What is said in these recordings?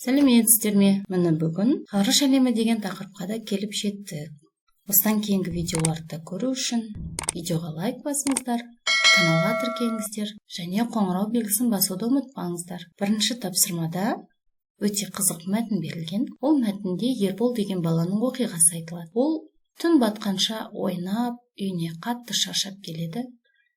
Сәлеметсіздер ме? Міне бүгін ғарыш әлемі деген тақырыпқа да келіп жеттік. Осыдан кейінгі видеоларды көру үшін видеоға лайк басыңыздар, каналға тіркеліңіздер және қоңырау белгісін басуды ұмытпаңыздар. Бірінші тапсырмада өте қызық мәтін берілген. Ол мәтінде Ербол деген баланың оқиғасы айтылады. Ол түн батқанша ойнап, үйіне қатты шаршап келеді.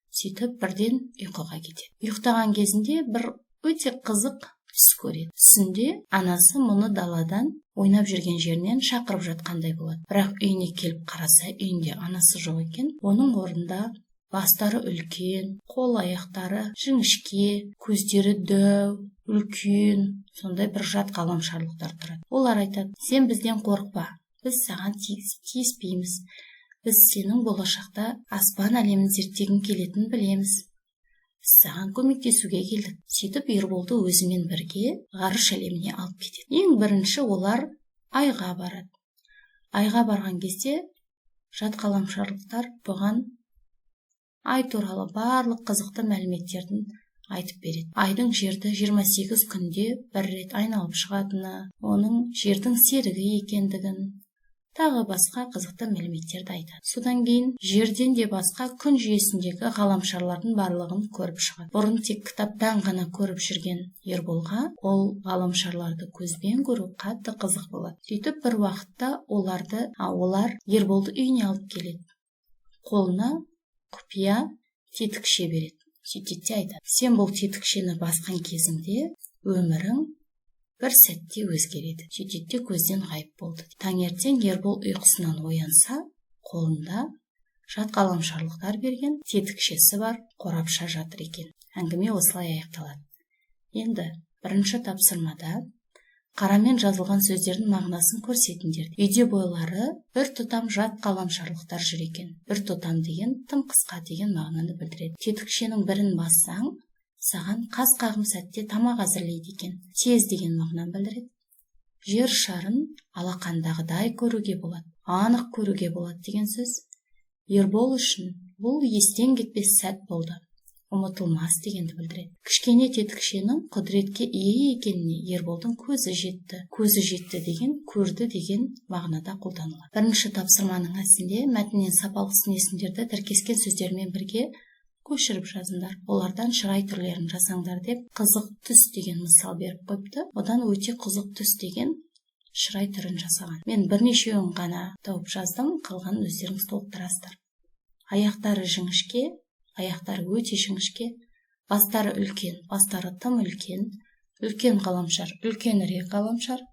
Сөйтіп бірден ұйқыға кетеді. Ұйықтаған кезінде бір өте қызық түс көреді. Түсінде анасы мұны даладан ойнап жүрген жерінен шақырып жатқандай болады. Бірақ үйіне келіп қараса, үйінде анасы жоқ екен. Оның орнында бастары үлкен, қол аяқтары жіңішке, көздері дәу, үлкен, сондай бір жат ғаламшарлықтар тұрады. Олар айтады: "Сен бізден қорықпа, біз саған тиіспейміз. Біз сенің болашақта аспан әлемін зерттегің келетінін білеміз. Біз саған көмектесуге келдік." Сөйтіп Ерболды өзімен бірге ғарыш әлеміне алып кетеді. Ең бірінші олар айға барады. Айға барған кезде жат ғаламшарлықтар бұған ай туралы барлық қызықты мәліметтерін айтып береді. Айдың жерді 28 күнде бір рет айналып шығатыны, оның жердің серігі екендігін, тағы басқа қызықты мәліметтерді айтады. Содан кейін жерден де басқа күн жүйесіндегі ғаламшарлардың барлығын көріп шығады. Бұрын тек кітаптан ғана көріп жүрген Ерболға ол ғаламшарларды көзбен көру қатты қызық болады. Сөйтіп бір уақытта олар Ерболды үйіне алып келеді. Қолына құпия тетікше береді. Сөйтеді де айтады: "Сен бұл тетікшені басқан кезіңде өмірің бір сәтте өзгереді." Сөйтеді де көзден ғайып болды. Таңертең Ербол ұйқысынан оянса, қолында жат ғаламшарлықтар берген тетікшесі бар қорапша жатыр екен. Әңгіме осылай аяқталады. Енді бірінші тапсырмада қарамен жазылған сөздердің мағынасын көрсетіңдер. Үйде бойлары бір тұтам жат ғаламшарлықтар жүр екен. Бір тұтам деген тым қысқа деген мағынаны білдіреді. Тетікшенің бірін бассаң, саған қас қағым сәтте тамақ әзірлейді екен. Тез деген мағынаны білдіреді. Жер шарын алақандағыдай көруге болады, анық көруге болады деген сөз. Ербол үшін бұл естен кетпес сәт болды, ұмытылмас дегенді білдіреді. Кішкене тетікшенің құдіретке ие екеніне Ерболдың көзі жетті. Көзі жетті деген көрді деген мағынада қолданылады. Бірінші тапсырманың астында мәтіннен сапалық сын есімдерді тіркескен сөздермен бірге көшіріп жазыңдар. Олардан шырай түрлерін жасаңдар деп қызық түс деген мысал беріп қойыпты. Одан өте қызық түс деген шырай түрін жасаған. Мен бірнешеуін ғана тауып жаздым, қалған өздеріңіз толықтырасыздар. Аяқтары жіңішке, аяқтары өте жіңішке, бастары үлкен, бастары тым үлкен, үлкен ғаламшар, үлкенірек ғаламшар,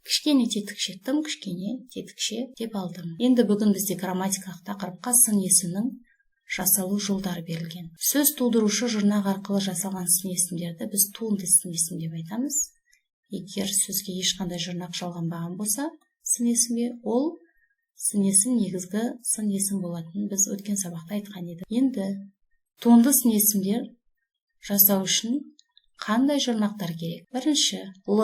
кішкене тетікше, тым кішкене тетікше деп алдым. Енді бүгін бізде грамматикалық тақырыпқа сын есімнің жасалу жолдары берілген. Сөз тудырушы жұрнақ арқылы жасалған сын есімдерді біз туынды сын есім деп айтамыз. Егер сөзге ешқандай жұрнақ жалғанбаған болса, сын есімге, ол сын есім негізгі сын есім болатынын біз өткен сабақта айтқан едік. Енді туынды сын есімдер жасау үшін қандай жұрнақтар керек? Бірінші, л,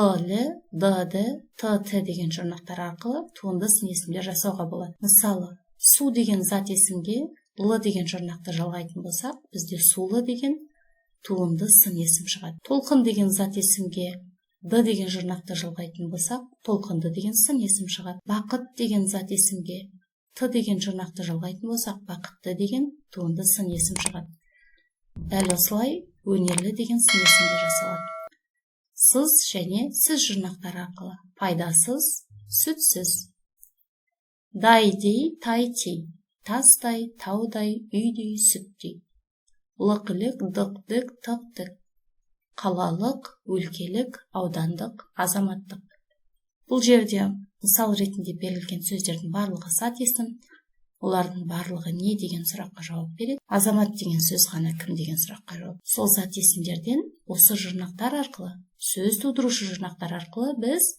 д, т деген жұрнақтар арқылы туынды сын есімдер жасауға болады. Мысалы, су деген зат есімге л деген жұрнақты жалғайтын болсақ, бізде сулы деген туынды сын есім шығады. Толқын деген зат есімге д деген жұрнақты жалғайтын болсақ, толқынды деген сын есім шығады. Бақыт деген зат есімге т деген жұрнақты жалғайтын болсақ, бақытты деген туынды сын есім шығады. Дәл осылай өнерлі деген сын есімдер жасалады. Сыз және сіз жұрнақтары арқылы. Пайдасыз, сүтсіз. Дайдей, тайтей, тастай, таудай, үйдей, сүттей. Лық-лік, дық-дік, тық-тік. Қалалық, өлкелік, аудандық, азаматтық. Бұл жерде мысал ретінде берілген сөздердің барлығы зат есім. Олардың барлығы не деген сұраққа жауап береді. Азамат деген сөз ғана кім деген сұраққа жауап. Сол зат есімдерден осы жұрнақтар арқылы, сөз тудырушы жұрнақтар арқылы біз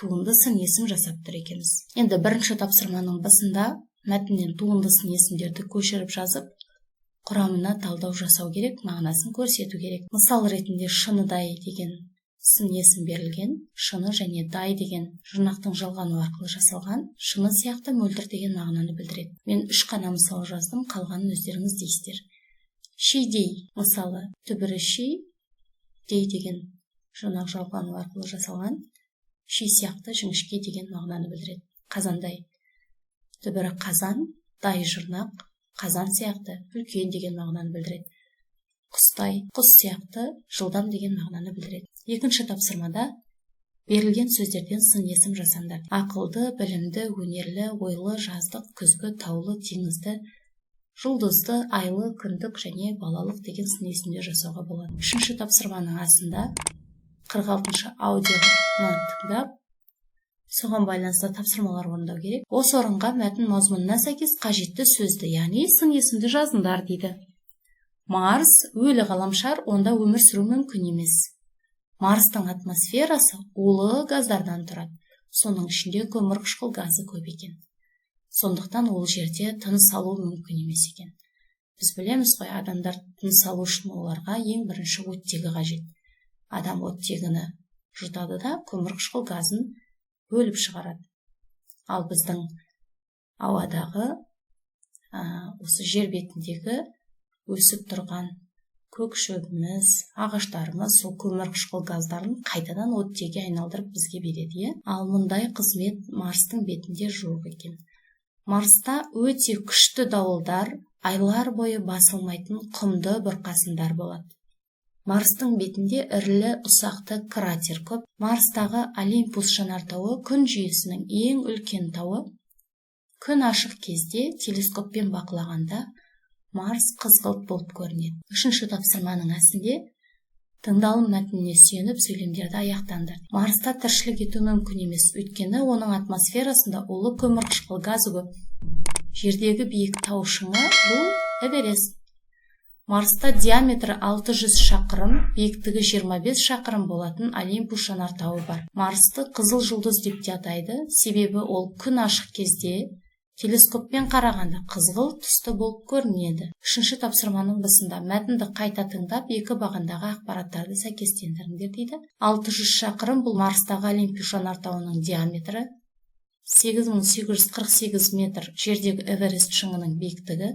туынды сын есім жасап тұр екенбіз. Енді бірінші тапсырманың басында мәтіннен туынды сын есімдерді көшіріп жазып, құрамына талдау жасау керек, мағынасын көрсету керек. Мысал ретінде шыныдай деген сын есім берілген. Шыны және дай деген жұрнақтың жалғану арқылы жасалған. Шыны сияқты мөлдір деген мағынаны білдіреді. Мен 3 қана мысал жаздым, қалғанын өздеріңіз дейсіздер. Шидей, мысалы, түбірі ши, дей деген жұрнақ жалғану арқылы жасалған. ши сияқты жіңішке деген мағынаны білдіреді. Қазандай. Түбірі қазан, дай жұрнақ, қазан сияқты үлкен деген мағынаны білдіреді. Құстай, құс сияқты жылдам деген мағынаны білдіреді. Екінші тапсырмада берілген сөздерден сын есім жасаңдар. Ақылды, білімді, өнерлі, ойлы, жаздық, күзгі, таулы, теңізді, жұлдызды, айлы, күндік және балалық деген сын есімдер жасауға болады. Үшінші тапсырманың астында 46-шы аудионы тыңдап, соған байланысты тапсырмалар орындау керек. Осы орынға мәтін мазмұнына сәйкес қажетті сөзді, яғни сын есімді жазыңдар дейді. Марс өлі ғаламшар, онда өмір сүру мүмкін емес. Марстың атмосферасы улы газдардан тұрады. Соның ішінде көмірқышқыл газы көп екен. Сондықтан ол жерде тыныс алу мүмкін емес екен. Біз білеміз ғой, адамдар тыныс алу үшін оларға ең бірінші оттегі қажет. Адам оттегіні жұтады да көмірқышқыл газын бөліп шығарады. Ал біздің ауадағы, осы жер бетіндегі өсіп тұрған көк шөбіміз, ағаштарымыз сол көмірқышқыл газдарын қайтадан оттегіге айналдырып бізге береді. Ал мұндай қызмет Марстың бетінде жоқ екен. Марста өте күшті дауылдар, айлар бойы басылмайтын құмды бұрқасындар болады. Марстың бетінде ірілі ұсақты кратер көп. Марстағы Олимпус жанартауы күн жүйесінің ең үлкен тауы. Күн ашық кезде телескоппен бақылағанда Марс қызғылт болып көрінеді. Үшінші тапсырманың астында тыңдалым мәтініне сүйеніп сөйлемдерді аяқтаңдар. Марста тіршілік ету мүмкін емес, өйткені оның атмосферасында улы көмірқышқыл газы көп. Жердегі биік тау шыңы бұл Эверест. Марста диаметрі 600 шақырым, биіктігі 25 шақырым болатын Олимпус жанартауы бар. Марсты қызыл жұлдыз деп те атайды, себебі ол күн ашық кезде телескоппен қарағанда қызғылт түсті болып көрінеді. Үшінші тапсырманың басында мәтінді қайта тыңдап, екі бағандағы ақпараттарды сәйкестендіріңдер дейді. 600 шақырым бұл Марстағы Олимпус жанартауының диаметрі, 8848 метр жердегі Эверест шыңының биіктігі,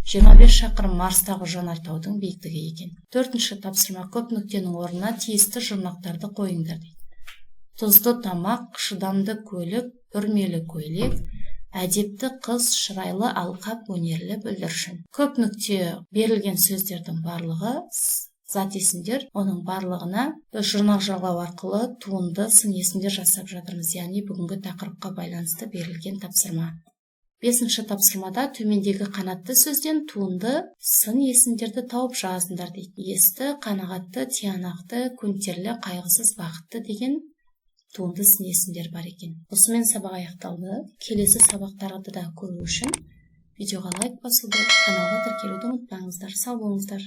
25 шақырым Марстағы жанартаудың биіктігі екен. Төртінші тапсырма көп нүктенің орнына тиісті жұрнақтарды қойыңдар дейді. Тұзды тамақ, шыдамды көлік, үрмелі көйлек, әдепті қыз, шырайлы алқап, өнерлі бүлдіршін. Көп нүкте берілген сөздердің барлығы зат есімдер, оның барлығына жұрнақ жалғау арқылы туынды сын есімдер жасап жатырмыз, яғни бүгінгі тақырыпқа байланысты берілген тапсырма. Бесінші тапсырмада төмендегі қанатты сөзден туынды сын есімдерді тауып жазыңдар дейді. Есті, қанағатты, тиянақты, көнтерлі, қайғысыз, бақытты деген туынды сын есімдер бар екен. Осымен сабақ аяқталды. Келесі сабақтарды да көру үшін видеоға лайк басуды, каналға тіркелуді ұмытпаңыздар. Сау болыңыздар.